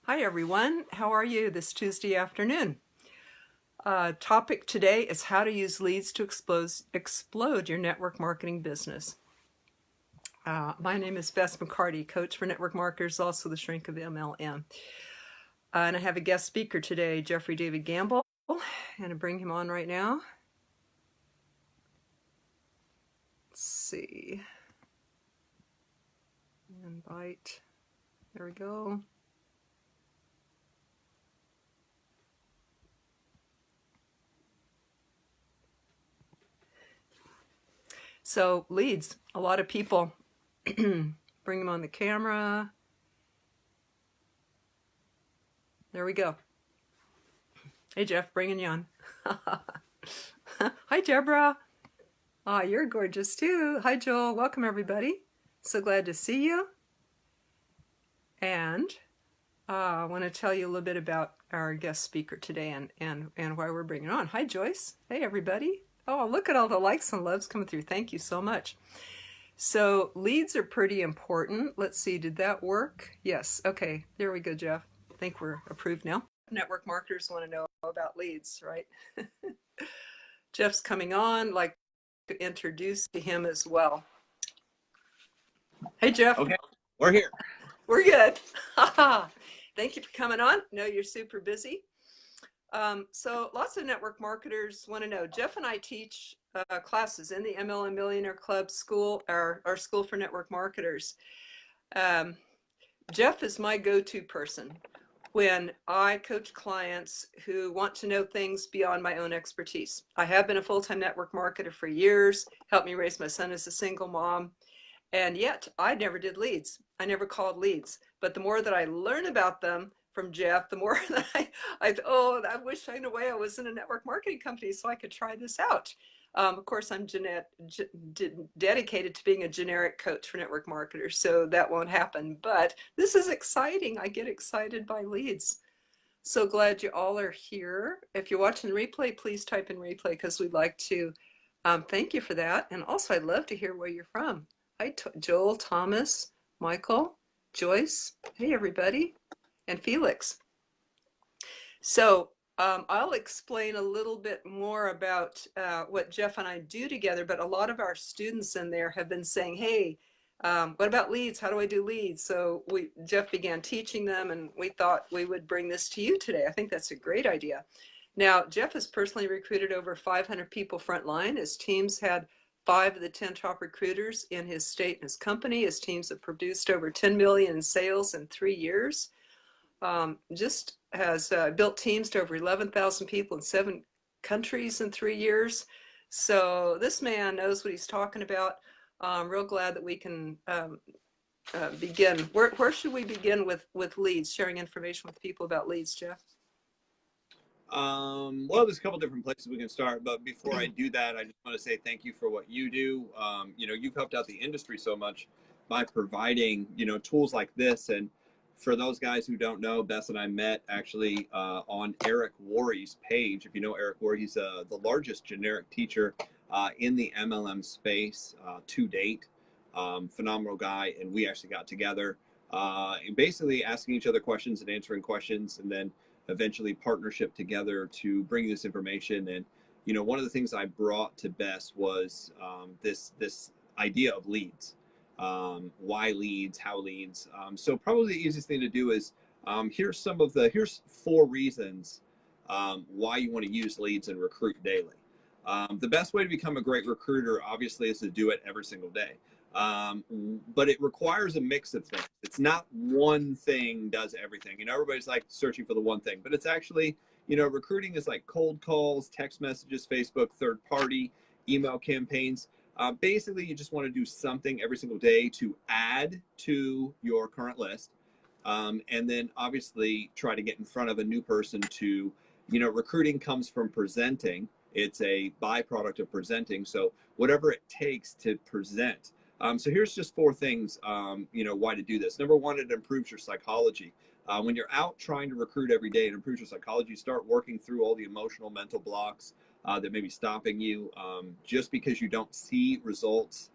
Hi everyone, how are you this Tuesday afternoon? Topic today is how to use leads to explode your network marketing business. My name is Bess McCarty, coach for network marketers, also the shrink of MLM. And I have a guest speaker today, Jeffrey David Gamble, and I bring him on right now. Let's see. Invite. There we go. So leads, a lot of people bring them on the camera. There we go. Hey Jeff, bringing you on. Hi Deborah. Ah, you're gorgeous too. Hi Joel, welcome everybody. So glad to see you. And I want to tell you a little bit about our guest speaker today and why we're bringing on. Hi Joyce. Hey everybody. Oh, look at all the likes and loves coming through. Thank you so much. So leads are pretty important. Let's see, did that work? Yes. Okay, there we go, Jeff. I think we're approved now. Network marketers want to know about leads, right? Jeff's coming on. Like to introduce to him as well. Hey Jeff. Okay, we're here. We're good. Thank you for coming on. Know you're super busy. So lots of network marketers want to know. Jeff and I teach classes in the MLM Millionaire Club school, our school for network marketers. Jeff is my go-to person when I coach clients who want to know things beyond my own expertise. I have been a full-time network marketer for years, helped me raise my son as a single mom, and yet I never did leads. I never called leads. But the more that I learn about them from Jeff, the more that I wish in a way I was in a network marketing company so I could try this out. Of course, I'm dedicated to being a generic coach for network marketers, so that won't happen. But this is exciting. I get excited by leads. So glad you all are here. If you're watching the replay, please type in replay because we'd like to thank you for that. And also, I'd love to hear where you're from. Hi, Joel, Thomas, Michael, Joyce. Hey, everybody. And Felix. So I'll explain a little bit more about what Jeff and I do together, but a lot of our students in there have been saying, hey, what about leads? How do I do leads? So Jeff began teaching them, and we thought we would bring this to you today. I think that's a great idea. Now, Jeff has personally recruited over 500 people frontline. His teams had 5 of the 10 top recruiters in his state and his company. His teams have produced over 10 million in sales in 3 years. Just has built teams to over 11,000 people in 7 countries in 3 years. So this man knows what he's talking about. I'm real glad that we can begin. Where should we begin with leads, sharing information with people about leads, Jeff? Well, there's a couple different places we can start, but before I do that, I just want to say thank you for what you do. You've helped out the industry so much by providing, tools like this. And for those guys who don't know, Bess and I met actually on Eric Worre's page. If you know Eric Worre, he's the largest generic teacher in the MLM space to date. Phenomenal guy. And we actually got together basically asking each other questions and answering questions, and then eventually partnership together to bring this information. And one of the things I brought to Bess was this idea of leads. Why leads, how leads. So probably the easiest thing to do is here's 4 reasons why you want to use leads and recruit daily. The best way to become a great recruiter obviously is to do it every single day. But it requires a mix of things. It's not one thing does everything. Everybody's like searching for the one thing, but it's actually, recruiting is like cold calls, text messages, Facebook, third party, email campaigns. Basically, you just want to do something every single day to add to your current list. And then obviously try to get in front of a new person to, recruiting comes from presenting. It's a byproduct of presenting. So whatever it takes to present. So here's just 4 things, why to do this. Number 1, it improves your psychology. When you're out trying to recruit every day, it improves your psychology. Start working through all the emotional, mental blocks that may be stopping you. Just because you don't see results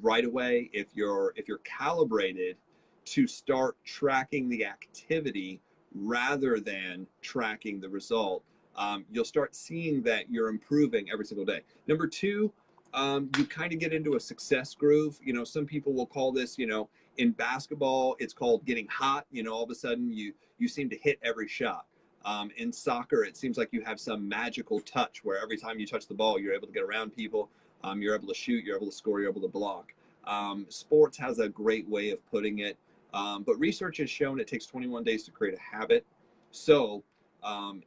right away, if you're calibrated to start tracking the activity rather than tracking the result, you'll start seeing that you're improving every single day. Number two, you kind of get into a success groove. You know, some people will call this, you know, in basketball, it's called getting hot. You know, all of a sudden you seem to hit every shot. In soccer, it seems like you have some magical touch where every time you touch the ball, you're able to get around people. You're able to shoot, you're able to score, you're able to block. Sports has a great way of putting it, but research has shown it takes 21 days to create a habit. So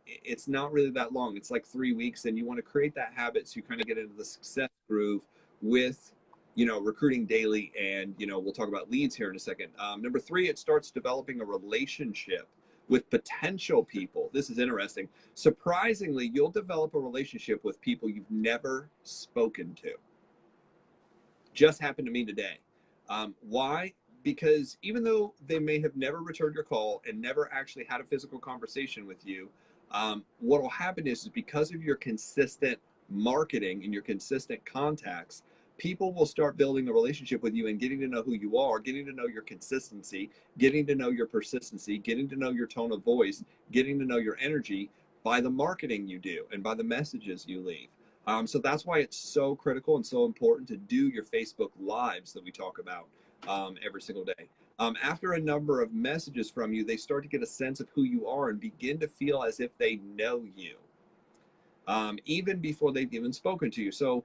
it's not really that long. It's like 3 weeks, and you want to create that habit so you kind of get into the success groove with, you know, recruiting daily. And, you know, we'll talk about leads here in a second. Number three, it starts developing a relationship with potential people. This is interesting. Surprisingly, you'll develop a relationship with people you've never spoken to. Just happened to me today. Why? Because even though they may have never returned your call and never actually had a physical conversation with you, what will happen is because of your consistent marketing and your consistent contacts, people will start building a relationship with you and getting to know who you are, getting to know your consistency, getting to know your persistency, getting to know your tone of voice, getting to know your energy by the marketing you do and by the messages you leave. So that's why it's so critical and so important to do your Facebook Lives that we talk about every single day. After a number of messages from you, they start to get a sense of who you are and begin to feel as if they know you, even before they've even spoken to you. So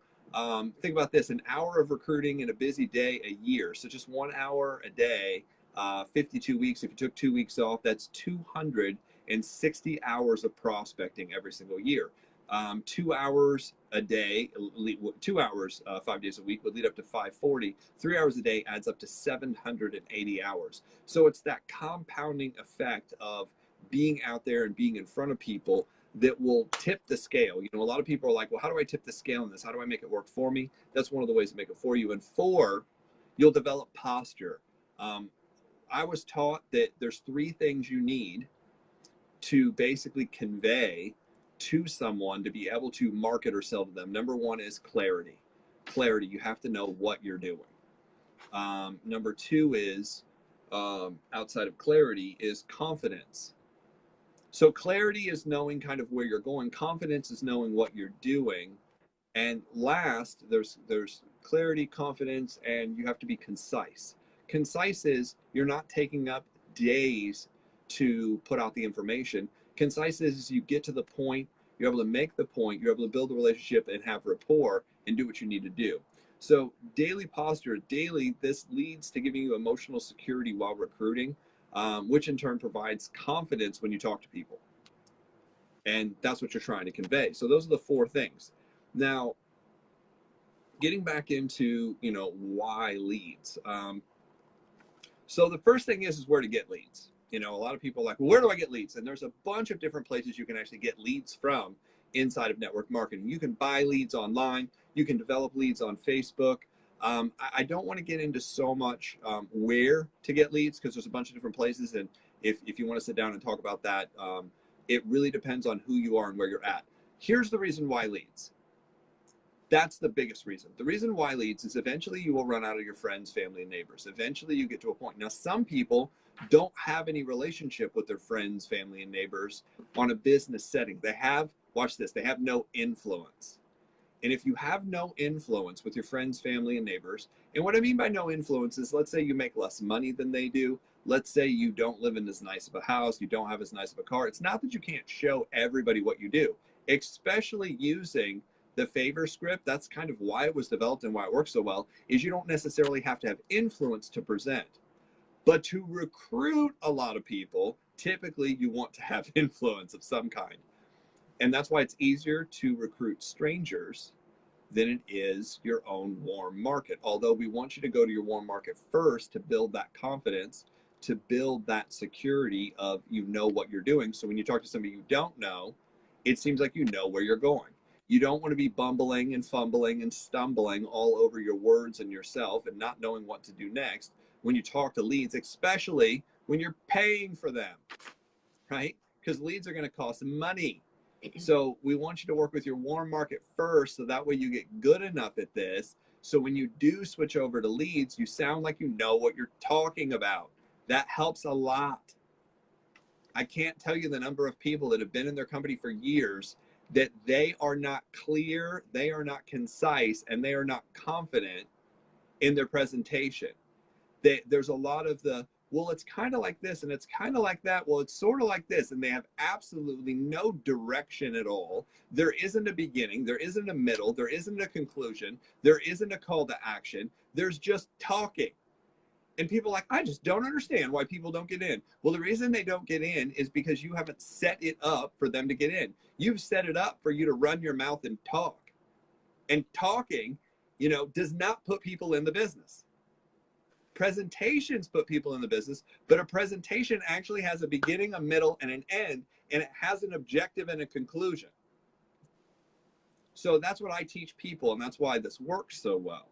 think about this: an hour of recruiting in a busy day a year. So just 1 hour a day, 52 weeks. If you took 2 weeks off, that's 260 hours of prospecting every single year. 2 hours a day, 2 hours, 5 days a week would lead up to 540. 3 hours a day adds up to 780 hours. So it's that compounding effect of being out there and being in front of people that will tip the scale. You know, a lot of people are like, well, how do I tip the scale in this? How do I make it work for me? That's one of the ways to make it for you. And four, you'll develop posture. I was taught that there's three things you need to basically convey to someone to be able to market or sell to them. Number one is clarity. Clarity. You have to know what you're doing. Number two is, outside of clarity, is confidence. So clarity is knowing kind of where you're going. Confidence is knowing what you're doing. And last, there's clarity, confidence, and you have to be concise. Concise is you're not taking up days to put out the information. Concise is you get to the point, you're able to make the point, you're able to build a relationship and have rapport and do what you need to do. So daily posture, daily, this leads to giving you emotional security while recruiting, which in turn provides confidence when you talk to people. And that's what you're trying to convey. So those are the four things. Now, getting back into, you know, why leads. So the first thing is where to get leads. You know, a lot of people are like, well, where do I get leads? And there's a bunch of different places you can actually get leads from inside of network marketing. You can buy leads online. You can develop leads on Facebook. I don't want to get into so much where to get leads because there's a bunch of different places. And if you want to sit down and talk about that, it really depends on who you are and where you're at. Here's the reason why leads. That's the biggest reason. The reason why leads is eventually you will run out of your friends, family, and neighbors. Eventually you get to a point. Now, some people don't have any relationship with their friends, family, and neighbors on a business setting. They have, watch this, they have no influence. And if you have no influence with your friends, family, and neighbors, and what I mean by no influence is, let's say you make less money than they do. Let's say you don't live in as nice of a house, you don't have as nice of a car. It's not that you can't show everybody what you do, especially using the favor script. That's kind of why it was developed and why it works so well, is you don't necessarily have to have influence to present. But to recruit a lot of people, typically you want to have influence of some kind. And that's why it's easier to recruit strangers than it is your own warm market. Although we want you to go to your warm market first to build that confidence, to build that security of you know what you're doing. So when you talk to somebody you don't know, it seems like you know where you're going. You don't want to be bumbling and fumbling and stumbling all over your words and yourself and not knowing what to do next when you talk to leads, especially when you're paying for them, right? Because leads are going to cost money. So we want you to work with your warm market first, so that way you get good enough at this. So when you do switch over to leads, you sound like you know what you're talking about. That helps a lot. I can't tell you the number of people that have been in their company for years that they are not clear, they are not concise, and they are not confident in their presentation. There's a lot of the, well, it's kind of like this and it's kind of like that. Well, it's sort of like this. And they have absolutely no direction at all. There isn't a beginning. There isn't a middle. There isn't a conclusion. There isn't a call to action. There's just talking. And people are like, I just don't understand why people don't get in. Well, the reason they don't get in is because you haven't set it up for them to get in. You've set it up for you to run your mouth and talk. And talking, does not put people in the business. Presentations put people in the business, but a presentation actually has a beginning, a middle, and an end, and it has an objective and a conclusion. So that's what I teach people, and that's why this works so well.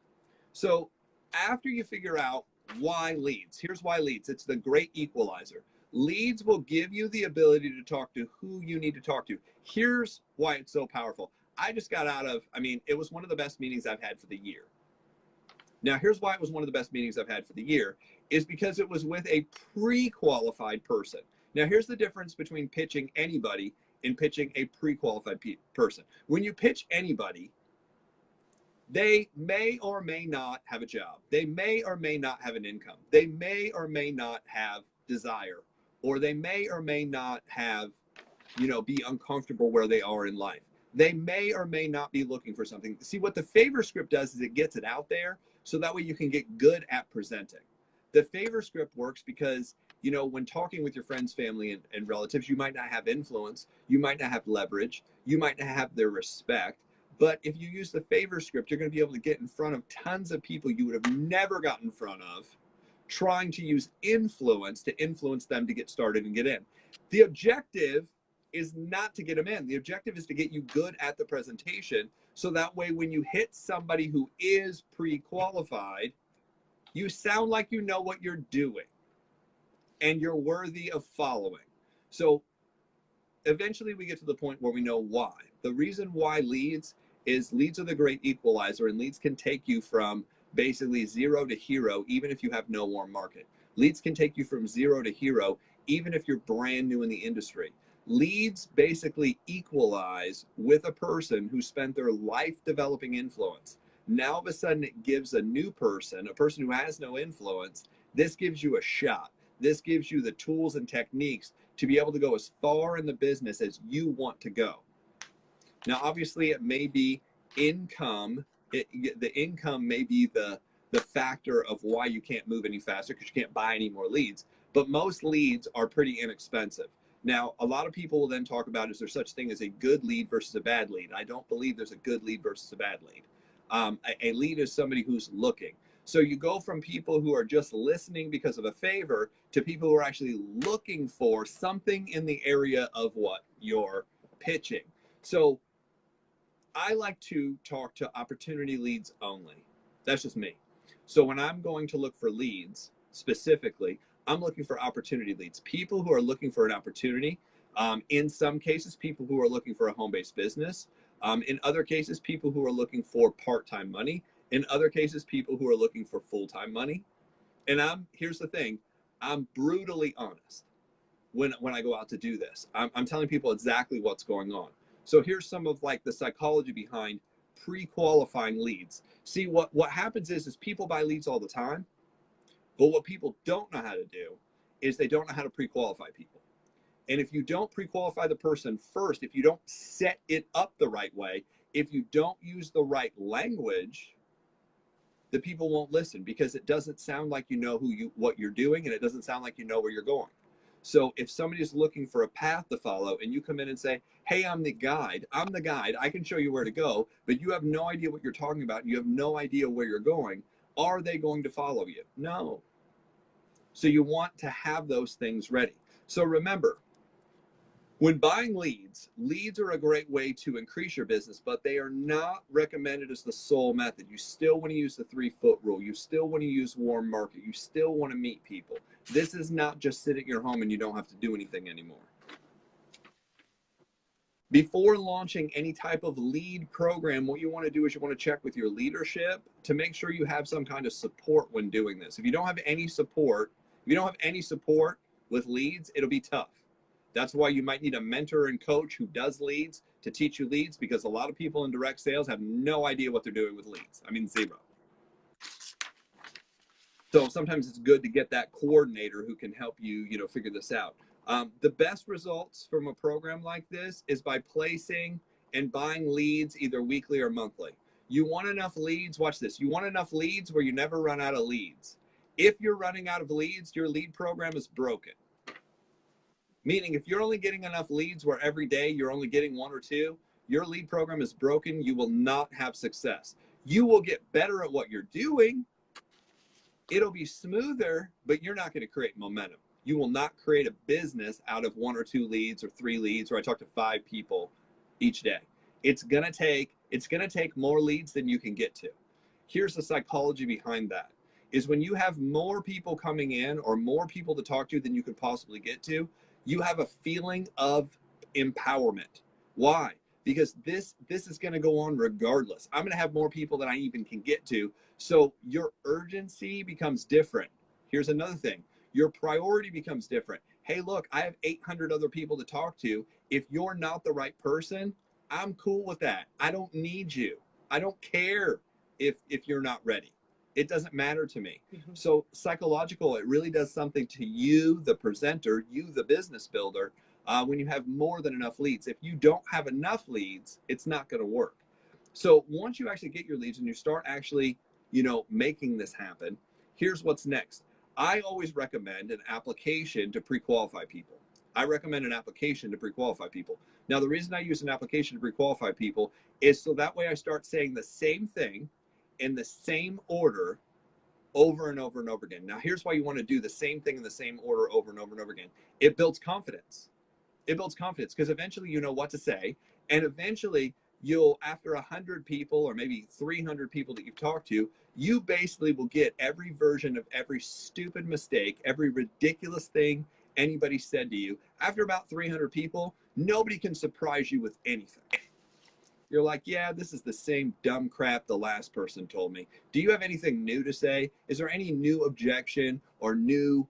So after you figure out why leads, here's why leads. It's the great equalizer. Leads will give you the ability to talk to who you need to talk to. Here's why it's so powerful. I just got out of, it was one of the best meetings I've had for the year. Now, here's why it was one of the best meetings I've had for the year, is because it was with a pre-qualified person. Now, here's the difference between pitching anybody and pitching a pre-qualified person. When you pitch anybody, they may or may not have a job. They may or may not have an income. They may or may not have desire, or they may or may not have, be uncomfortable where they are in life. They may or may not be looking for something. See, what the favor script does is it gets it out there so that way you can get good at presenting. The favor script works because, when talking with your friends, family, and relatives, you might not have influence, you might not have leverage, you might not have their respect. But if you use the favor script, you're going to be able to get in front of tons of people you would have never gotten in front of, trying to use influence to influence them to get started and get in. The objective is not to get them in. The objective is to get you good at the presentation. So that way, when you hit somebody who is pre-qualified, you sound like you know what you're doing and you're worthy of following. So eventually we get to the point where we know why. The reason why leads is leads are the great equalizer, and leads can take you from basically zero to hero, even if you have no warm market. Leads can take you from zero to hero, even if you're brand new in the industry. Leads basically equalize with a person who spent their life developing influence. Now, all of a sudden, it gives a new person, a person who has no influence, this gives you a shot. This gives you the tools and techniques to be able to go as far in the business as you want to go. Now, obviously, it may be income. The income may be the factor of why you can't move any faster because you can't buy any more leads. But most leads are pretty inexpensive. Now, a lot of people will then talk about, is there such thing as a good lead versus a bad lead? I don't believe there's a good lead versus a bad lead. A lead is somebody who's looking. So you go from people who are just listening because of a favor to people who are actually looking for something in the area of what you're pitching. So I like to talk to opportunity leads only. That's just me. So when I'm going to look for leads specifically, I'm looking for opportunity leads, people who are looking for an opportunity. In some cases, people who are looking for a home-based business. In other cases, people who are looking for part-time money. In other cases, people who are looking for full-time money. And here's the thing, I'm brutally honest when I go out to do this. I'm telling people exactly what's going on. So here's some of like the psychology behind pre-qualifying leads. See, what happens is people buy leads all the time, but what people don't know how to do is they don't know how to pre-qualify people. And if you don't pre-qualify the person first, if you don't set it up the right way, if you don't use the right language, the people won't listen because it doesn't sound like you know what you're doing, and it doesn't sound like you know where you're going. So if somebody is looking for a path to follow and you come in and say, hey, I'm the guide, I can show you where to go, but you have no idea what you're talking about, and you have no idea where you're going, are they going to follow you? No. So you want to have those things ready. So remember, when buying leads, leads are a great way to increase your business, but they are not recommended as the sole method. You still want to use the 3-foot rule. You still want to use warm market. You still want to meet people. This is not just sit at your home and you don't have to do anything anymore. Before launching any type of lead program, what you want to do is you want to check with your leadership to make sure you have some kind of support when doing this. If you don't have any support with leads, it'll be tough. That's why you might need a mentor and coach who does leads to teach you leads, because a lot of people in direct sales have no idea what they're doing with leads. I mean, zero. So sometimes it's good to get that coordinator who can help you, figure this out. The best results from a program like this is by placing and buying leads either weekly or monthly. You want enough leads, watch this, you want enough leads where you never run out of leads. If you're running out of leads, your lead program is broken. Meaning if you're only getting enough leads where every day you're only getting one or two, your lead program is broken. You will not have success. You will get better at what you're doing. It'll be smoother, but you're not going to create momentum. You will not create a business out of one or two leads or three leads, or I talk to 5 people each day. It's going to take more leads than you can get to. Here's the psychology behind that is when you have more people coming in or more people to talk to than you could possibly get to, you have a feeling of empowerment. Why? Because this is going to go on regardless. I'm going to have more people than I even can get to. So your urgency becomes different. Here's another thing. Your priority becomes different. Hey, look, I have 800 other people to talk to. If you're not the right person, I'm cool with that. I don't need you. I don't care if you're not ready. It doesn't matter to me. Mm-hmm. So psychological, it really does something to you, the presenter, you, the business builder, when you have more than enough leads. If you don't have enough leads, it's not going to work. So once you actually get your leads and you start actually, making this happen, here's what's next. I always recommend an application to pre-qualify people. I recommend an application to pre-qualify people. Now, the reason I use an application to pre-qualify people is so that way I start saying the same thing in the same order over and over and over again. Now, here's why you want to do the same thing in the same order over and over and over again. It builds confidence. It builds confidence because eventually you know what to say. And eventually you'll, after 100 people or maybe 300 people that you've talked to, you basically will get every version of every stupid mistake, every ridiculous thing anybody said to you. After about 300 people, nobody can surprise you with anything. You're like, yeah, this is the same dumb crap the last person told me. Do you have anything new to say? Is there any new objection or new,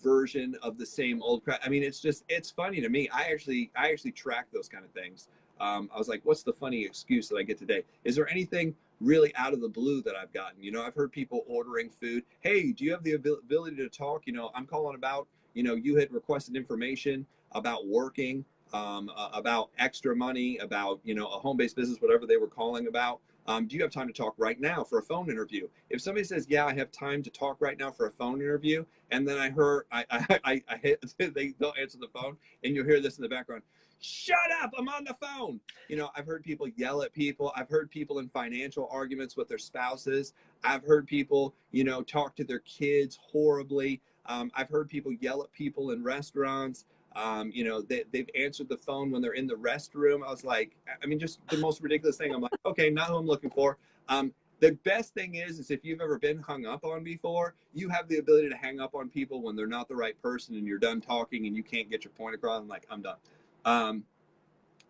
version of the same old crap? I mean, it's funny to me. I actually track those kind of things. I was like, what's the funny excuse that I get today? Is there anything really out of the blue that I've gotten? I've heard people ordering food. Hey, do you have the ability to talk? I'm calling about, you had requested information about working, about extra money, about, a home-based business, whatever they were calling about. Do you have time to talk right now for a phone interview? If somebody says, yeah, I have time to talk right now for a phone interview, and then I hit, they don't answer the phone, and you'll hear this in the background, shut up, I'm on the phone. I've heard people yell at people. I've heard people in financial arguments with their spouses. I've heard people, talk to their kids horribly. I've heard people yell at people in restaurants. They've answered the phone when they're in the restroom. I was like, I mean, just the most ridiculous thing. I'm like, okay, not who I'm looking for. The best thing is if you've ever been hung up on before, you have the ability to hang up on people when they're not the right person and you're done talking and you can't get your point across. I'm like, I'm done.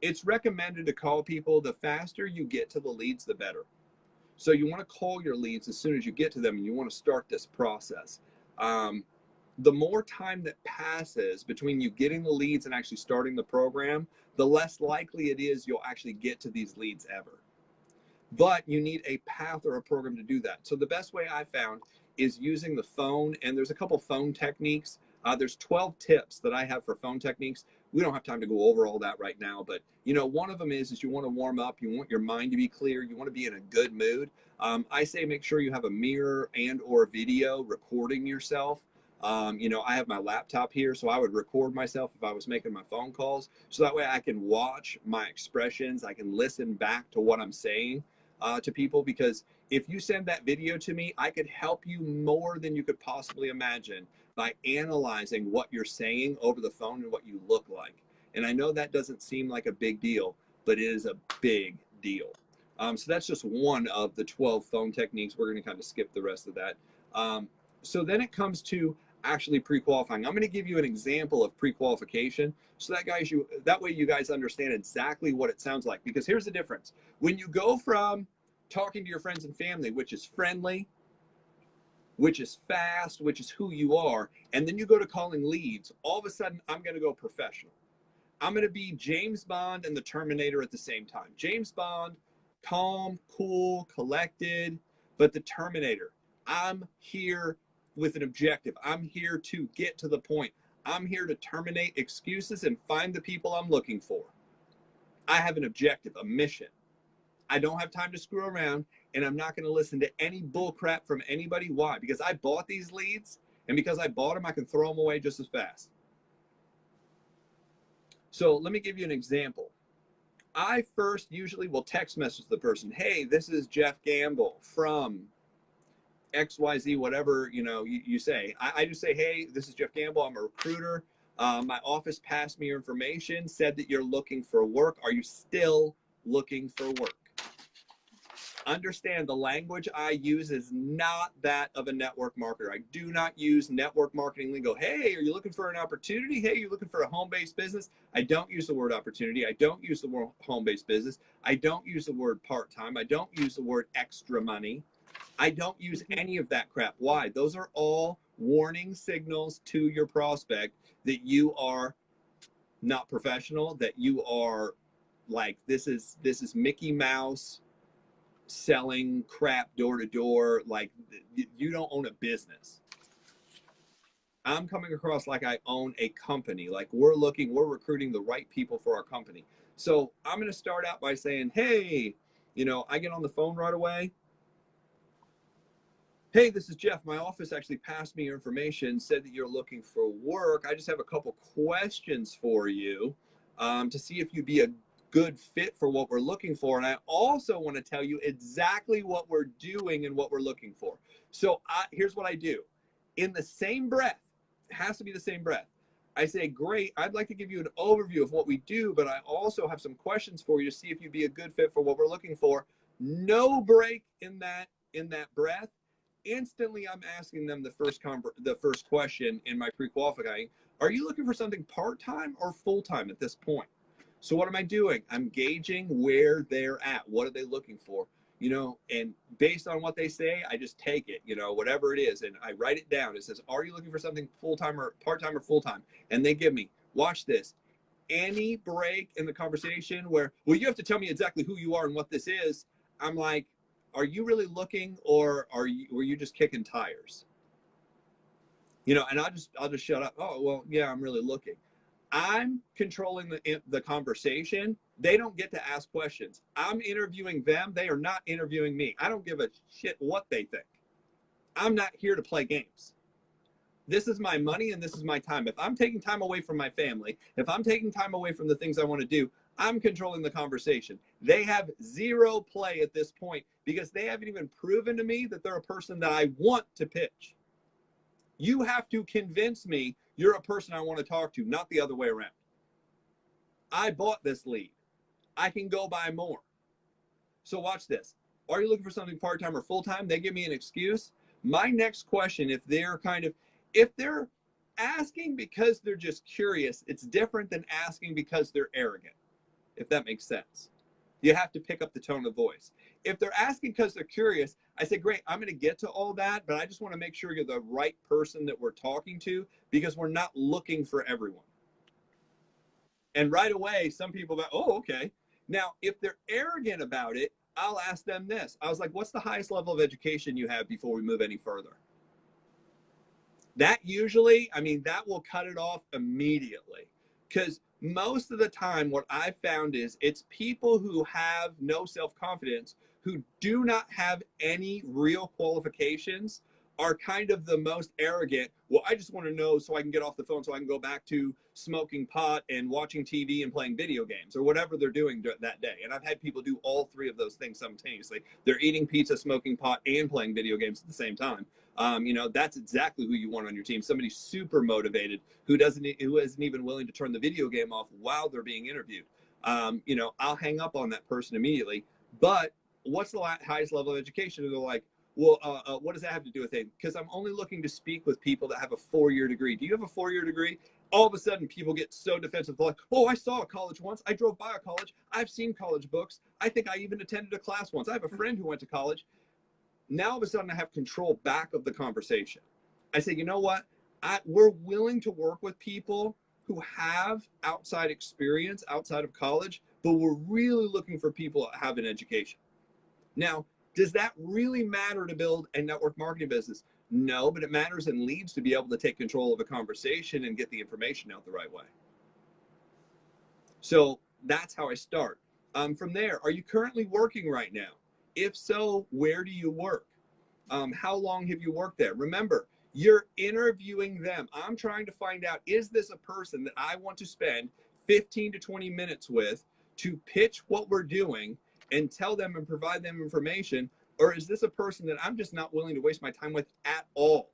It's recommended to call people. The faster you get to the leads, the better. So you want to call your leads as soon as you get to them and you want to start this process. The more time that passes between you getting the leads and actually starting the program, the less likely it is you'll actually get to these leads ever. But you need a path or a program to do that. So the best way I found is using the phone, and there's a couple phone techniques. There's 12 tips that I have for phone techniques. We don't have time to go over all that right now, but one of them is you want to warm up, you want your mind to be clear, you want to be in a good mood. I say make sure you have a mirror and or video recording yourself. I have my laptop here, so I would record myself if I was making my phone calls, so that way I can watch my expressions, I can listen back to what I'm saying to people, because if you send that video to me, I could help you more than you could possibly imagine by analyzing what you're saying over the phone and what you look like. And I know that doesn't seem like a big deal, but it is a big deal. So that's just one of the 12 phone techniques. We're going to kind of skip the rest of that. So then it comes to actually pre-qualifying. I'm going to give you an example of pre-qualification so that way you guys understand exactly what it sounds like. Because here's the difference. When you go from talking to your friends and family, which is friendly, which is fast, which is who you are, and then you go to calling leads, all of a sudden I'm going to go professional. I'm going to be James Bond and the Terminator at the same time. James Bond, calm, cool, collected, but the Terminator. I'm here with an objective. I'm here to get to the point. I'm here to terminate excuses and find the people I'm looking for. I have an objective, a mission. I don't have time to screw around, and I'm not going to listen to any bull crap from anybody. Why? Because I bought these leads, and because I bought them, I can throw them away just as fast. So let me give you an example. I first usually will text message the person, hey, this is Jeff Gamble from XYZ, whatever you say. I just say, hey, this is Jeff Gamble. I'm a recruiter. My office passed me your information, said that you're looking for work. Are you still looking for work? Understand the language I use is not that of a network marketer. I do not use network marketing lingo. Hey, are you looking for an opportunity? Hey, you're looking for a home-based business? I don't use the word opportunity. I don't use the word home-based business. I don't use the word part-time. I don't use the word extra money. I don't use any of that crap. Why? Those are all warning signals to your prospect that you are not professional, that you are like, this is Mickey Mouse selling crap door to door. Like, you don't own a business. I'm coming across like I own a company. Like, we're recruiting the right people for our company. So I'm going to start out by saying, hey, I get on the phone right away. Hey, this is Jeff. My office actually passed me your information, said that you're looking for work. I just have a couple questions for you to see if you'd be a good fit for what we're looking for. And I also want to tell you exactly what we're doing and what we're looking for. So here's what I do. In the same breath, it has to be the same breath. I say, great, I'd like to give you an overview of what we do, but I also have some questions for you to see if you'd be a good fit for what we're looking for. No break in that breath. Instantly, I'm asking them the first question in my pre-qualifying. Are you looking for something part-time or full-time at this point? So what am I doing? I'm gauging where they're at. What are they looking for? And based on what they say, I just take it, whatever it is, and I write it down. It says, are you looking for something full-time or part-time or full-time? And they give me, watch this, any break in the conversation where, well, you have to tell me exactly who you are and what this is. I'm like, are you really looking, or were you just kicking tires? And I'll just shut up. Oh, well, yeah, I'm really looking. I'm controlling the conversation. They don't get to ask questions. I'm interviewing them. They are not interviewing me. I don't give a shit what they think. I'm not here to play games. This is my money and this is my time. If I'm taking time away from my family, if I'm taking time away from the things I want to do, I'm controlling the conversation. They have zero play at this point because they haven't even proven to me that they're a person that I want to pitch. You have to convince me you're a person I want to talk to, not the other way around. I bought this lead. I can go buy more. So watch this. Are you looking for something part-time or full-time? They give me an excuse. My next question, if they're asking because they're just curious, it's different than asking because they're arrogant, if that makes sense. You have to pick up the tone of voice. If they're asking because they're curious, I say, great, I'm going to get to all that, but I just want to make sure you're the right person that we're talking to because we're not looking for everyone. And right away, some people go, oh, okay. Now, if they're arrogant about it, I'll ask them this. I was like, what's the highest level of education you have before we move any further? That usually, that will cut it off immediately. Because most of the time, what I found is it's people who have no self-confidence, who do not have any real qualifications, are kind of the most arrogant. Well, I just want to know so I can get off the phone so I can go back to smoking pot and watching TV and playing video games or whatever they're doing that day. And I've had people do all three of those things simultaneously. They're eating pizza, smoking pot, and playing video games at the same time. That's exactly who you want on your team. Somebody super motivated who isn't even willing to turn the video game off while they're being interviewed. I'll hang up on that person immediately. But what's the highest level of education? And they're like, well, what does that have to do with it? Because I'm only looking to speak with people that have a 4-year degree. Do you have a 4-year degree? All of a sudden, people get so defensive. They're like, oh, I saw a college once. I drove by a college. I've seen college books. I think I even attended a class once. I have a friend who went to college. Now all of a sudden I have control back of the conversation. I say, you know what? We're willing to work with people who have outside experience outside of college, but we're really looking for people that have an education. Now, does that really matter to build a network marketing business? No, but it matters in leads to be able to take control of a conversation and get the information out the right way. So that's how I start. From there, are you currently working right now? If so, where do you work? How long have you worked there? Remember, you're interviewing them. I'm trying to find out, is this a person that I want to spend 15 to 20 minutes with to pitch what we're doing and tell them and provide them information? Or is this a person that I'm just not willing to waste my time with at all?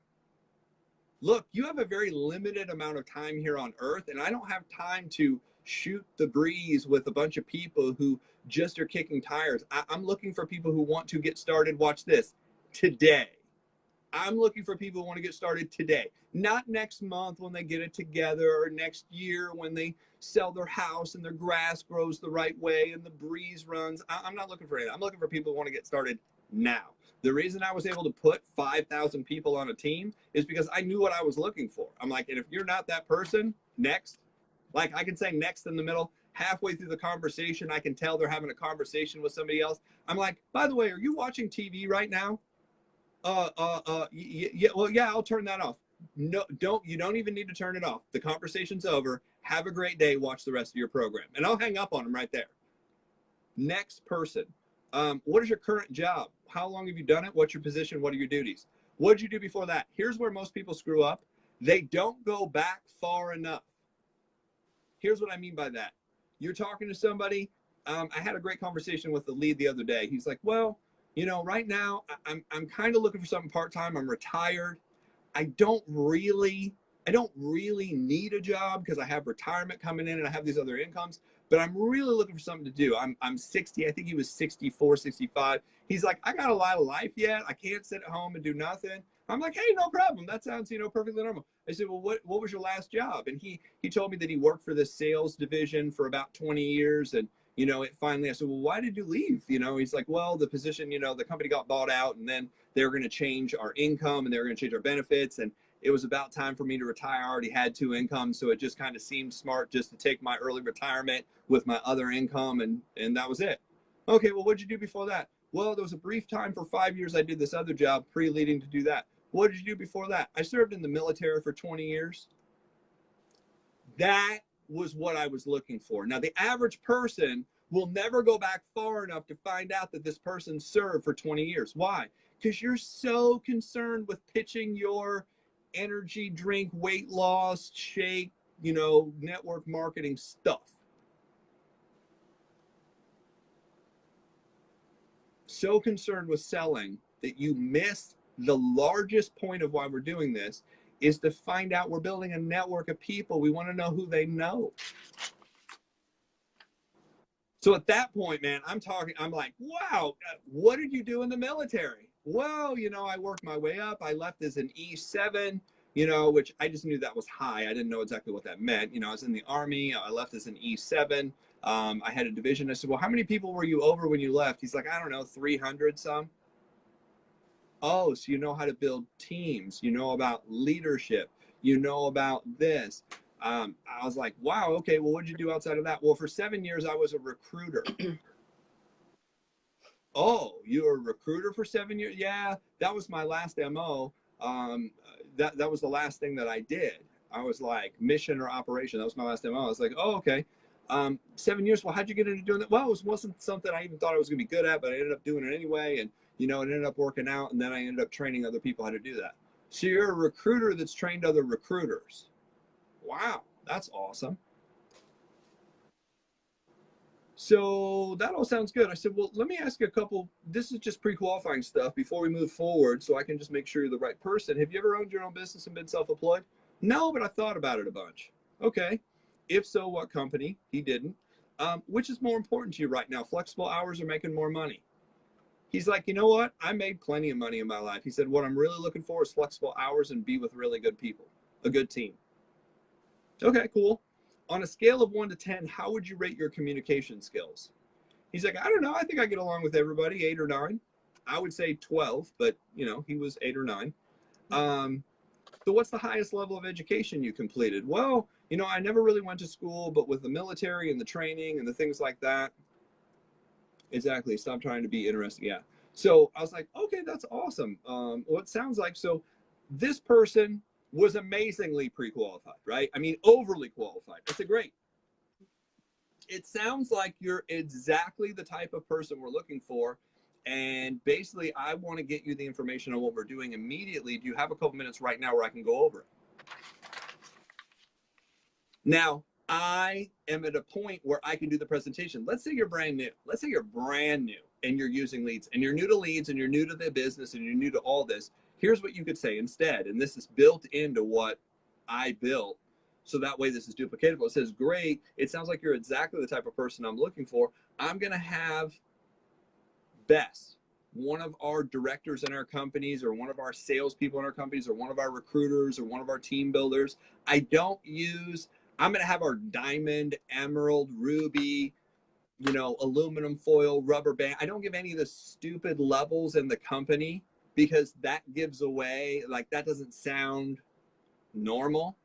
Look, you have a very limited amount of time here on earth, and I don't have time to shoot the breeze with a bunch of people who just are kicking tires. I'm looking for people who want to get started. Watch this today. I'm looking for people who want to get started today, not next month when they get it together, or next year when they sell their house and their grass grows the right way and the breeze runs. I'm not looking for it. I'm looking for people who want to get started now. The reason I was able to put 5,000 people on a team is because I knew what I was looking for. I'm like, and if you're not that person, next. Like I can say next in the middle. Halfway through the conversation, I can tell they're having a conversation with somebody else. I'm like, by the way, are you watching TV right now? Yeah, well, yeah, I'll turn that off. No, you don't even need to turn it off. The conversation's over. Have a great day. Watch the rest of your program. And I'll hang up on them right there. Next person. What is your current job? How long have you done it? What's your position? What are your duties? What did you do before that? Here's where most people screw up. They don't go back far enough. Here's what I mean by that. You're talking to somebody. I had a great conversation with the lead the other day. He's like, well, right now I'm kind of looking for something part-time. I'm retired. I don't really need a job because I have retirement coming in and I have these other incomes, but I'm really looking for something to do. I'm 60. I think he was 64, 65. He's like, I got a lot of life yet. I can't sit at home and do nothing. I'm like, hey, no problem. That sounds, perfectly normal. I said, well, what was your last job? And he told me that he worked for the sales division for about 20 years. And, it finally, I said, well, why did you leave? He's like, well, the position, the company got bought out, and then they were going to change our income and they were going to change our benefits. And it was about time for me to retire. I already had two incomes. So it just kind of seemed smart just to take my early retirement with my other income. And that was it. Okay, well, what'd you do before that? Well, there was a brief time for 5 years I did this other job pre-leading to do that. What did you do before that? I served in the military for 20 years. That was what I was looking for. Now, the average person will never go back far enough to find out that this person served for 20 years. Why? Because you're so concerned with pitching your energy drink, weight loss, shake, network marketing stuff. So concerned with selling that you miss the largest point of why we're doing this is to find out we're building a network of people. We want to know who they know. So at that point, man, I'm like, wow, what did you do in the military? Well, I worked my way up. I left as an E7, which I just knew that was high. I didn't know exactly what that meant. I was in the Army. I left as an E7. I had a division. I said, well, how many people were you over when you left? He's like, I don't know, 300 some. Oh, so you know how to build teams. You know about leadership. You know about this. I was like, wow, okay, well, what did you do outside of that? Well, for 7 years, I was a recruiter. Oh, you were a recruiter for 7 years? Yeah, that was my last MO. That was the last thing that I did. I was like mission or operation. That was my last MO. I was like, oh, okay. 7 years. Well, how'd you get into doing that? Well, it wasn't something I even thought I was going to be good at, but I ended up doing it anyway. And, it ended up working out. And then I ended up training other people how to do that. So you're a recruiter that's trained other recruiters. Wow, that's awesome. So that all sounds good. I said, well, let me ask you a couple. This is just pre-qualifying stuff before we move forward so I can just make sure you're the right person. Have you ever owned your own business and been self-employed? No, but I thought about it a bunch. Okay. If so, what company? He didn't. Which is more important to you right now, flexible hours or making more money? He's like, you know what? I made plenty of money in my life. He said, what I'm really looking for is flexible hours and be with really good people, a good team. Okay, cool. On a scale of 1 to 10, how would you rate your communication skills? He's like, I don't know. I think I get along with everybody, 8 or 9. I would say 12, but you know, he was 8 or 9. Um, so what's the highest level of education you completed? Well, you know, I never really went to school, but with the military and the training and the things like that, exactly. Stop trying to be interesting. Yeah. So I was like, okay, that's awesome. Well, it sounds like so this person was amazingly pre-qualified, right? I mean, overly qualified. I said, great. It sounds like you're exactly the type of person we're looking for. And basically, I want to get you the information on what we're doing immediately. Do you have a couple minutes right now where I can go over it? Now, I am at a point where I can do the presentation. Let's say you're brand new. Let's say you're brand new and you're using leads and you're new to leads and you're new to the business and you're new to all this. Here's what you could say instead. And this is built into what I built. So that way this is duplicatable. It says, great. It sounds like you're exactly the type of person I'm looking for. I'm going to have Bess, one of our directors in our companies, or one of our salespeople in our companies, or one of our recruiters, or one of our team builders. I'm going to have our diamond, emerald, ruby, you know, aluminum foil, rubber band. I don't give any of the stupid levels in the company because that gives away, like, that doesn't sound normal.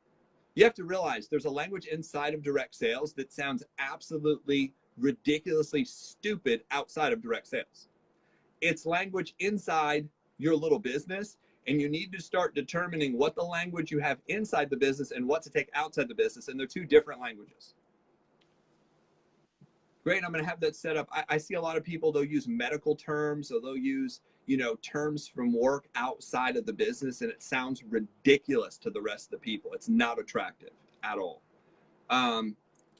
You have to realize there's a language inside of direct sales that sounds absolutely ridiculously stupid outside of direct sales. It's language inside your little business, and you need to start determining what the language you have inside the business and what to take outside the business, and they're two different languages. Great, I'm going to have that set up. I see a lot of people, they'll use medical terms, or they'll use, you know, terms from work outside of the business, and it sounds ridiculous to the rest of the people. It's not attractive at all. um,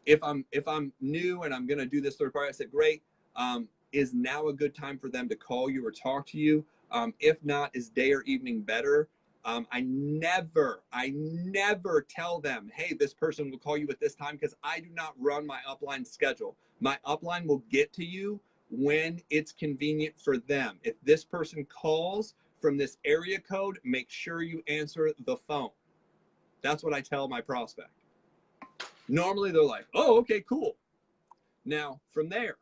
if I'm new and I'm going to do this third party, I said, great. Is now a good time for them to call you or talk to you? If not, is day or evening better? I never tell them, hey, this person will call you at this time, because I do not run my upline schedule. My upline will get to you when it's convenient for them. If this person calls from this area code, make sure you answer the phone. That's what I tell my prospect. Normally they're like, oh, okay, cool. Now, from there,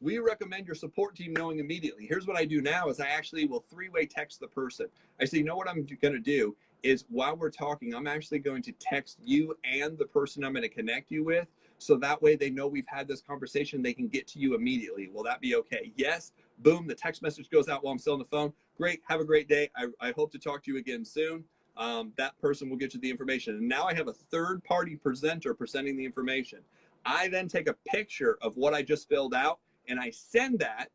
we recommend your support team knowing immediately. Here's what I do now is I actually will three-way text the person. I say, you know what I'm going to do is while we're talking, I'm actually going to text you and the person I'm going to connect you with. So that way they know we've had this conversation. They can get to you immediately. Will that be okay? Yes. Boom. The text message goes out while I'm still on the phone. Great. Have a great day. I hope to talk to you again soon. That person will get you the information. And now I have a third party presenter presenting the information. I then take a picture of what I just filled out and I send that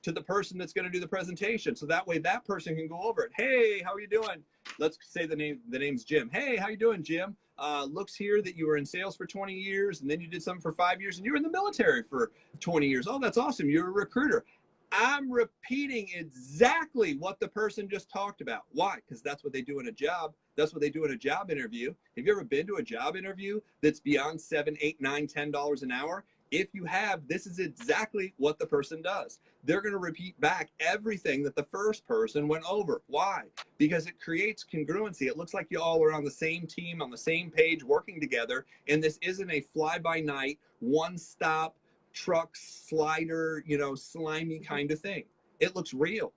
to the person that's going to do the presentation. So that way that person can go over it. Hey, how are you doing? Let's say the name's Jim. Hey, how you doing, Jim? Looks here that you were in sales for 20 years and then you did something for 5 years and you were in the military for 20 years. Oh, that's awesome. You're a recruiter. I'm repeating exactly what the person just talked about. Why? Because that's what they do in a job. That's what they do in a job interview. Have you ever been to a job interview that's beyond $7, $8, $9, $10 an hour? If you have, this is exactly what the person does. They're going to repeat back everything that the first person went over. Why? Because it creates congruency. It looks like you all are on the same team, on the same page, working together. And this isn't a fly-by-night, one-stop, truck slider, you know, slimy kind of thing. It looks real.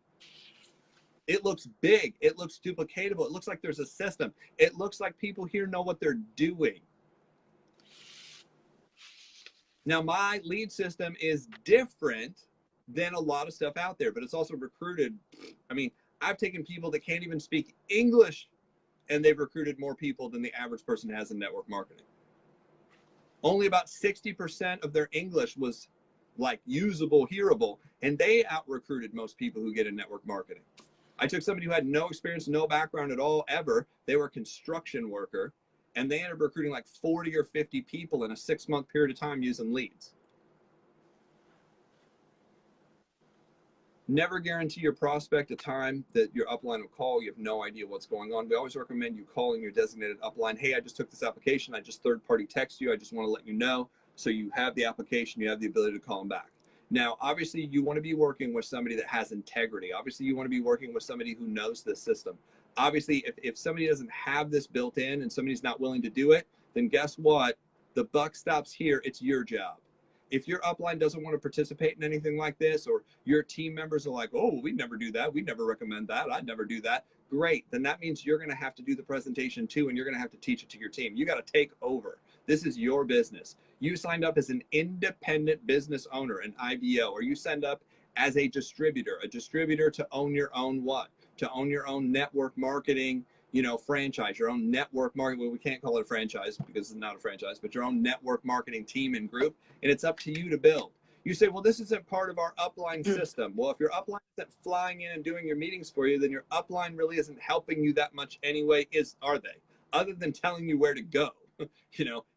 It looks big. It looks duplicatable. It looks like there's a system. It looks like people here know what they're doing. Now, my lead system is different than a lot of stuff out there, but it's also recruited. I mean, I've taken people that can't even speak English and they've recruited more people than the average person has in network marketing. Only about 60% of their English was like usable, hearable, and they out recruited most people who get in network marketing. I took somebody who had no experience, no background at all ever. They were a construction worker, and they ended up recruiting like 40 or 50 people in a 6-month period of time using leads. Never guarantee your prospect a time that your upline will call. You have no idea what's going on. We always recommend you calling your designated upline. Hey, I just took this application. I just third-party text you. I just want to let you know. So you have the application. You have the ability to call them back. Now, obviously, you want to be working with somebody that has integrity. Obviously, you want to be working with somebody who knows this system. Obviously, if somebody doesn't have this built in and somebody's not willing to do it, then guess what? The buck stops here. It's your job. If your upline doesn't want to participate in anything like this, or your team members are like, oh, we never do that, we never recommend that, I'd never do that, great. Then that means you're going to have to do the presentation too, and you're going to have to teach it to your team. You got to take over. This is your business. You signed up as an independent business owner, an IBO, or you signed up as a distributor to own your own what? To own your own network marketing, franchise, your own network marketing. Well, we can't call it a franchise because it's not a franchise, but your own network marketing team and group, and it's up to you to build. You say, well, this isn't part of our upline system. Well, if your upline isn't flying in and doing your meetings for you, then your upline really isn't helping you that much anyway, are they? Other than telling you where to go,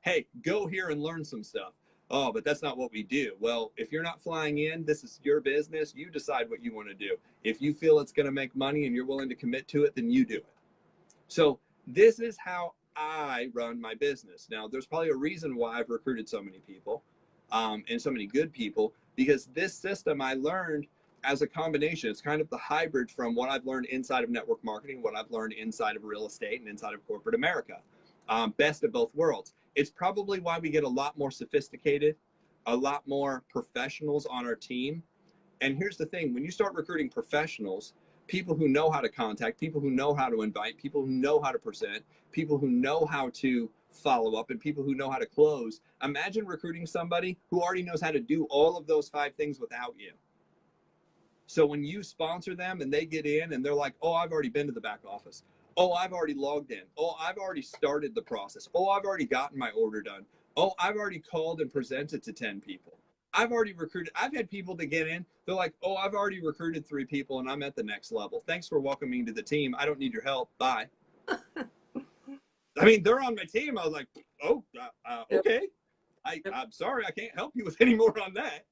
hey, go here and learn some stuff. Oh, but that's not what we do. Well, if you're not flying in, this is your business. You decide what you want to do. If you feel it's going to make money and you're willing to commit to it, then you do it. So this is how I run my business. Now, there's probably a reason why I've recruited so many people and so many good people, because this system I learned as a combination. It's kind of the hybrid from what I've learned inside of network marketing, what I've learned inside of real estate and inside of corporate America. Best of both worlds. It's probably why we get a lot more sophisticated, a lot more professionals on our team. And here's the thing, when you start recruiting professionals, people who know how to contact, people who know how to invite, people who know how to present, people who know how to follow up, and people who know how to close, imagine recruiting somebody who already knows how to do all of those 5 things without you. So when you sponsor them and they get in and they're like, oh, I've already been to the back office. Oh, I've already logged in. Oh, I've already started the process. Oh, I've already gotten my order done. Oh, I've already called and presented to 10 people. I've already recruited. I've had people that get in. They're like, oh, I've already recruited 3 people and I'm at the next level. Thanks for welcoming me to the team. I don't need your help. Bye. I mean, they're on my team. I was like, oh, Yep. okay. Yep. I'm sorry. I can't help you with any more on that.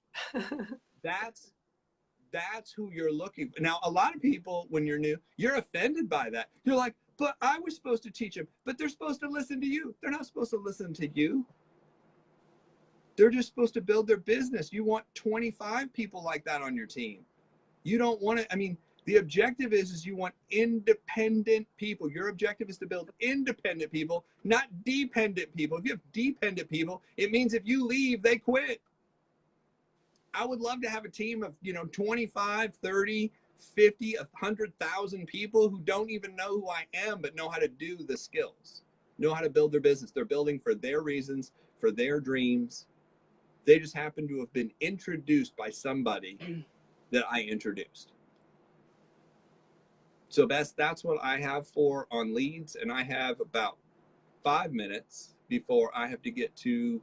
That's who you're looking for. Now, a lot of people, when you're new, you're offended by that. You're like, but I was supposed to teach them, but they're supposed to listen to you. They're not supposed to listen to you. They're just supposed to build their business. You want 25 people like that on your team. You don't want to, I mean, the objective is you want independent people. Your objective is to build independent people, not dependent people. If you have dependent people, it means if you leave, they quit. I would love to have a team of, 25, 30, 50, 100,000 people who don't even know who I am, but know how to do the skills, know how to build their business. They're building for their reasons, for their dreams. They just happen to have been introduced by somebody that I introduced. So that's what I have for on leads. And I have about 5 minutes before I have to get to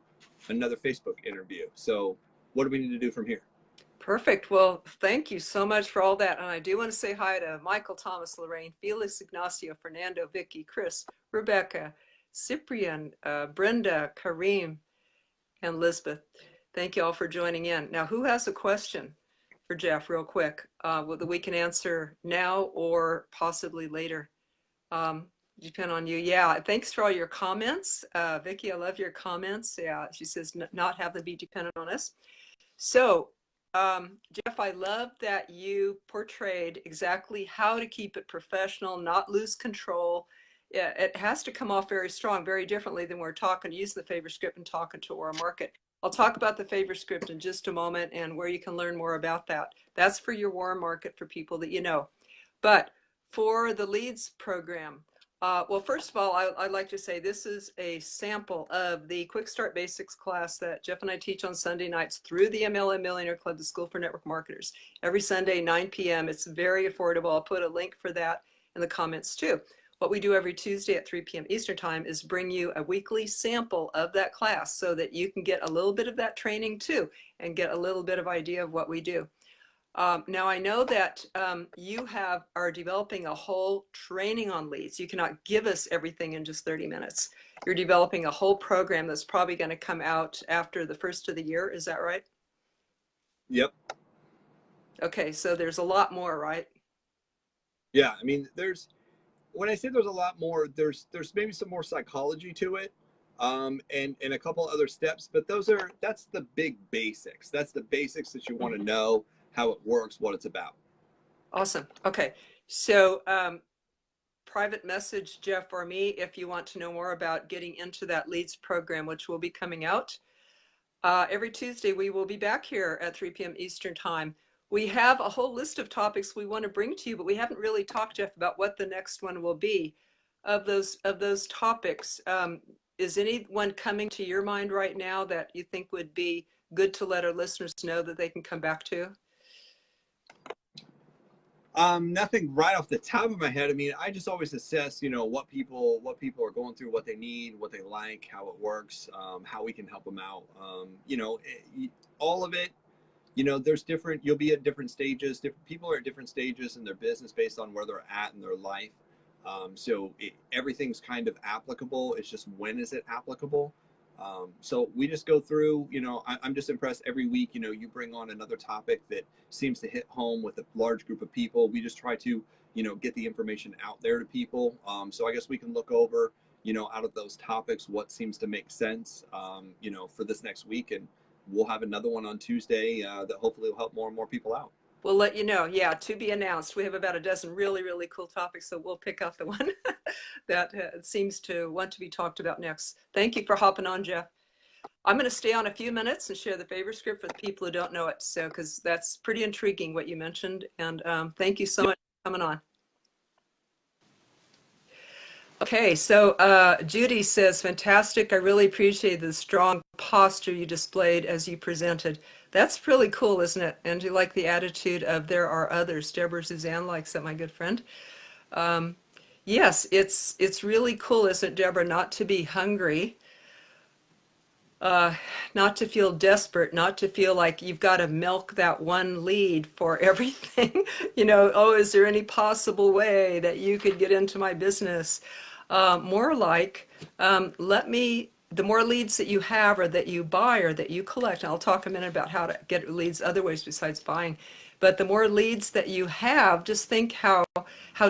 another Facebook interview. So what do we need to do from here? Perfect. Well, thank you so much for all that. And I do want to say hi to Michael, Thomas, Lorraine, Felix, Ignacio, Fernando, Vicky, Chris, Rebecca, Cyprian, Brenda, Kareem, and Lisbeth. Thank you all for joining in. Now, who has a question for Jeff real quick that we can answer now or possibly later? Depend on you. Yeah, thanks for all your comments. Vicky, I love your comments. Yeah, she says not have them be dependent on us. So, Jeff, I love that you portrayed exactly how to keep it professional, not lose control. It has to come off very strong, very differently than we're talking, using the favor script and talking to our market. I'll talk about the favor script in just a moment and where you can learn more about that. That's for your warm market, for people that you know. But for the leads program, well, first of all, I'd like to say this is a sample of the Quick Start Basics class that Jeff and I teach on Sunday nights through the MLM Millionaire Club, the School for Network Marketers. Every Sunday, 9 p.m. It's very affordable. I'll put a link for that in the comments too. What we do every Tuesday at 3 p.m. Eastern Time is bring you a weekly sample of that class so that you can get a little bit of that training too and get a little bit of idea of what we do. Now I know that you are developing a whole training on leads. You cannot give us everything in just 30 minutes. You're developing a whole program that's probably going to come out after the first of the year. Is that right? Yep. Okay, so there's a lot more, right? Yeah, I mean, when I say there's a lot more, there's maybe some more psychology to it, and a couple other steps, but that's the big basics. That's the basics that you want to know, how it works, what it's about. Awesome. Okay, so private message Jeff or me if you want to know more about getting into that leads program, which will be coming out. Every Tuesday, we will be back here at 3 p.m. Eastern Time. We have a whole list of topics we want to bring to you, but we haven't really talked, Jeff, about what the next one will be. Of those topics, is anyone coming to your mind right now that you think would be good to let our listeners know that they can come back to? Nothing right off the top of my head. I mean, I just always assess, what people are going through, what they need, what they like, how it works, how we can help them out. All of it. There's different. You'll be at different stages. Different people are at different stages in their business based on where they're at in their life. Everything's kind of applicable. It's just when is it applicable? So we just go through. I'm just impressed every week. You bring on another topic that seems to hit home with a large group of people. We just try to, get the information out there to people. So I guess we can look over, out of those topics, what seems to make sense, for this next week, and we'll have another one on Tuesday that hopefully will help more and more people out. We'll let you know. Yeah, to be announced. We have about a dozen really, really cool topics, so we'll pick out the one that seems to want to be talked about next. Thank you for hopping on, Jeff. I'm going to stay on a few minutes and share the favor script for the people who don't know it, so because that's pretty intriguing what you mentioned, and thank you so much for coming on. Okay, so Judy says, fantastic. I really appreciate the strong posture you displayed as you presented. That's really cool, isn't it? And you like the attitude of there are others. Deborah Suzanne likes that, my good friend. Yes, it's really cool, isn't it, Deborah, not to be hungry, not to feel desperate, not to feel like you've got to milk that one lead for everything. Oh, is there any possible way that you could get into my business? More like, the more leads that you have or that you buy or that you collect, and I'll talk a minute about how to get leads other ways besides buying, but the more leads that you have, just think how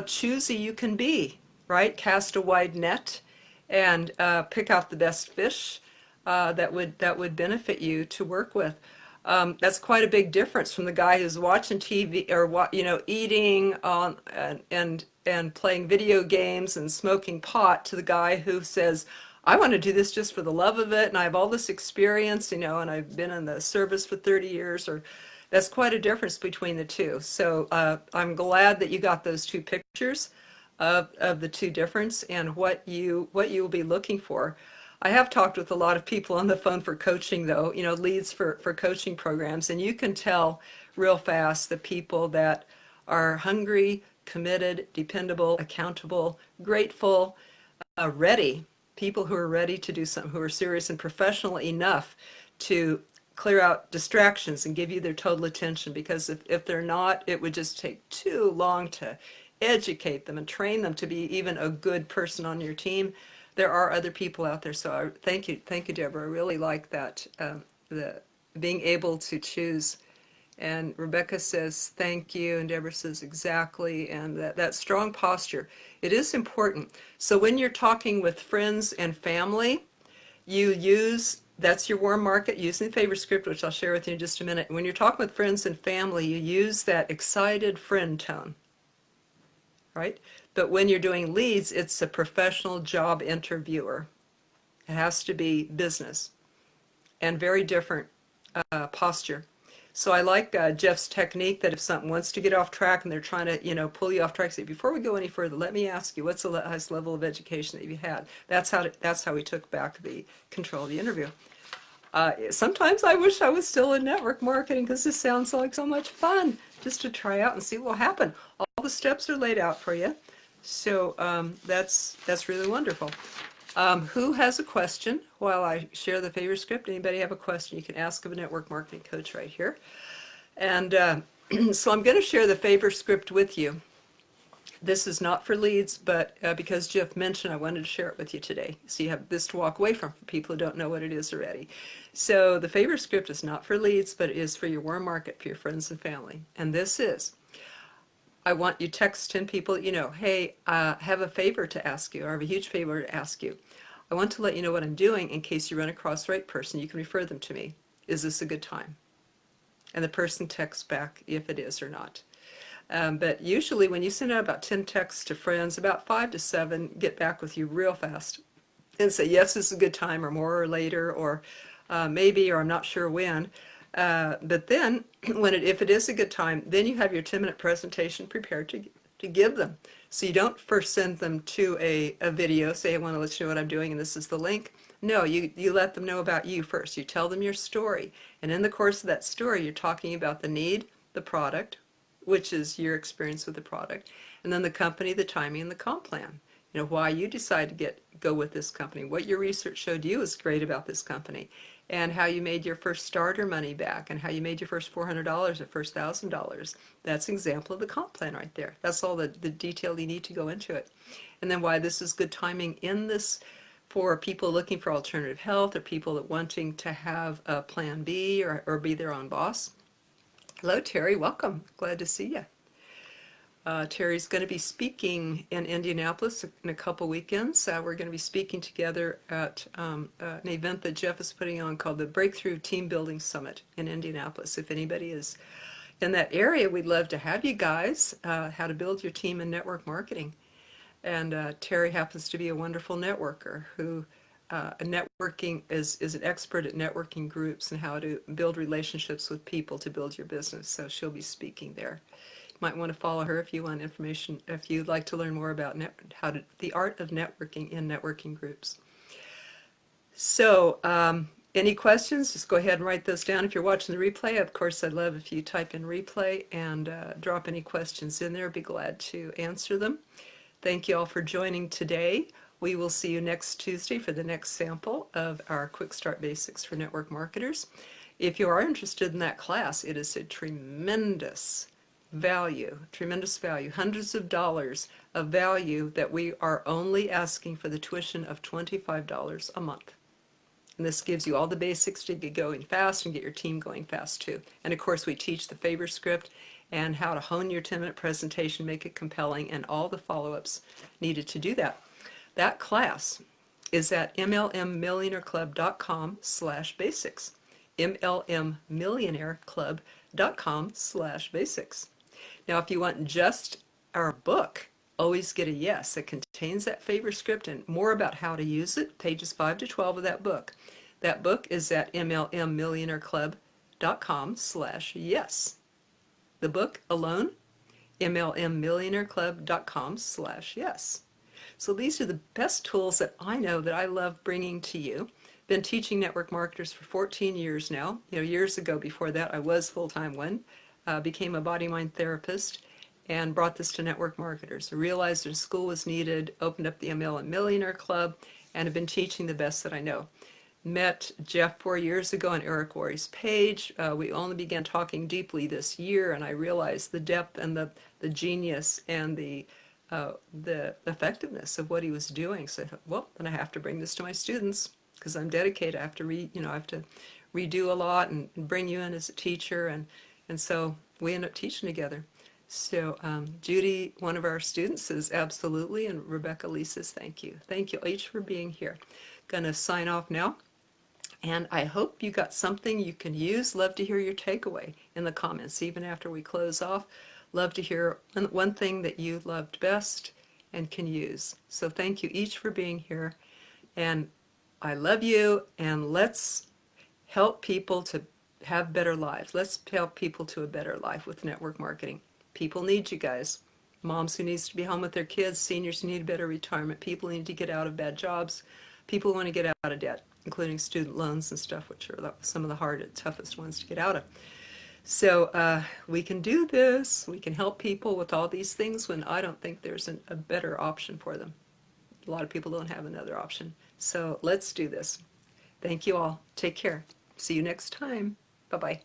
choosy you can be, right? Cast a wide net and pick out the best fish that would benefit you to work with. That's quite a big difference from the guy who's watching TV or eating on and playing video games and smoking pot to the guy who says, I want to do this just for the love of it, and I have all this experience, and I've been in the service for 30 years, or that's quite a difference between the two. So I'm glad that you got those two pictures of the two difference and what you will be looking for. I have talked with a lot of people on the phone for coaching, though, leads for coaching programs, and you can tell real fast the people that are hungry, committed, dependable, accountable, grateful, ready, people who are ready to do something, who are serious and professional enough to clear out distractions and give you their total attention. Because if they're not, it would just take too long to educate them and train them to be even a good person on your team. There are other people out there. So thank you, Deborah. I really like that, the being able to choose. And Rebecca says, thank you. And Deborah says, exactly. And that strong posture, it is important. So when you're talking with friends and family, that's your warm market, using the favor script, which I'll share with you in just a minute. When you're talking with friends and family, you use that excited friend tone, right? But when you're doing leads, it's a professional job interviewer. It has to be business and very different posture. So I like Jeff's technique that if something wants to get off track and they're trying to, pull you off track, say, before we go any further, let me ask you, what's the highest level of education that you've had? That's how we took back the control of the interview. Sometimes I wish I was still in network marketing because this sounds like so much fun just to try out and see what will happen. All the steps are laid out for you. So that's really wonderful. Who has a question while I share the favor script? Anybody have a question you can ask of a network marketing coach right here. And so I'm going to share the favor script with you. This is not for leads, but because Jeff mentioned, I wanted to share it with you today. So you have this to walk away from for people who don't know what it is already. So the favor script is not for leads, but it is for your warm market, for your friends and family. And this is, I want you to text 10 people that you know, hey, I have a favor to ask you, or I have a huge favor to ask you. I want to let you know what I'm doing in case you run across the right person. You can refer them to me. Is this a good time? And the person texts back if it is or not. But usually when you send out about 10 texts to friends, about 5 to 7 get back with you real fast and say, yes, this is a good time, or more, or later, or maybe, or I'm not sure when. But then, if it is a good time, then you have your 10-minute presentation prepared to give them. So you don't first send them to a video, say, I want to let you know what I'm doing and this is the link. No, you let them know about you first. You tell them your story. And in the course of that story, you're talking about the need, the product, which is your experience with the product, and then the company, the timing, and the comp plan. You know, why you decided to go with this company, what your research showed you is great about this company, and how you made your first starter money back, and how you made your first $400 or first $1,000. That's an example of the comp plan right there. That's all the detail you need to go into it. And then why this is good timing in this for people looking for alternative health, or people that wanting to have a plan B, or be their own boss. Hello, Terry. Welcome. Glad to see you. Terry's going to be speaking in Indianapolis in a couple weekends. We're going to be speaking together at an event that Jeff is putting on called the Breakthrough Team Building Summit in Indianapolis. If anybody is in that area, we'd love to have you guys. How to build your team in network marketing. And Terry happens to be a wonderful networker who networking is an expert at networking groups and how to build relationships with people to build your business. So she'll be speaking there. Might want to follow her if you want information, if you'd like to learn more about the art of networking in networking groups. So, any questions? Just go ahead and write those down. If you're watching the replay, of course, I'd love if you type in replay and drop any questions in there. I'd be glad to answer them. Thank you all for joining today. We will see you next Tuesday for the next sample of our Quick Start Basics for Network Marketers. If you are interested in that class, it is a tremendous value, hundreds of dollars of value that we are only asking for the tuition of $25 a month. And this gives you all the basics to get going fast and get your team going fast too. And of course, we teach the favor script and how to hone your 10-minute presentation, make it compelling, and all the follow-ups needed to do that. That class is at mlmmillionaireclub.com/basics. mlmmillionaireclub.com/basics. Now, if you want just our book, Always Get a Yes, it contains that favor script and more about how to use it, pages 5 to 12 of that book. That book is at mlmmillionaireclub.com/yes. The book alone, mlmmillionaireclub.com/yes. So these are the best tools that I know that I love bringing to you. Been teaching network marketers for 14 years now. You know, years ago before that I was full-time one. Became a body-mind therapist and brought this to network marketers. I realized that school was needed, opened up the MLM Millionaire Club, and have been teaching the best that I know. Met Jeff 4 years ago on Eric Worre's page. We only began talking deeply this year, and I realized the depth and the genius and the effectiveness of what he was doing. So I thought, well, then I have to bring this to my students because I'm dedicated. I have to I have to redo a lot and bring you in as a teacher, and so we end up teaching together. So Judy, one of our students, says absolutely, and Rebecca Lee says thank you. Thank you each for being here. Gonna sign off now. And I hope you got something you can use. Love to hear your takeaway in the comments, even after we close off. Love to hear one thing that you loved best and can use. So thank you each for being here. And I love you, and let's help people to have better lives. Let's help people to a better life with network marketing. People need you guys. Moms who needs to be home with their kids, seniors who need a better retirement, people who need to get out of bad jobs, people who want to get out of debt, including student loans and stuff, which are some of the hardest, toughest ones to get out of. So we can do this. We can help people with all these things when I don't think there's a better option for them. A lot of people don't have another option. So let's do this. Thank you all. Take care. See you next time. Bye-bye.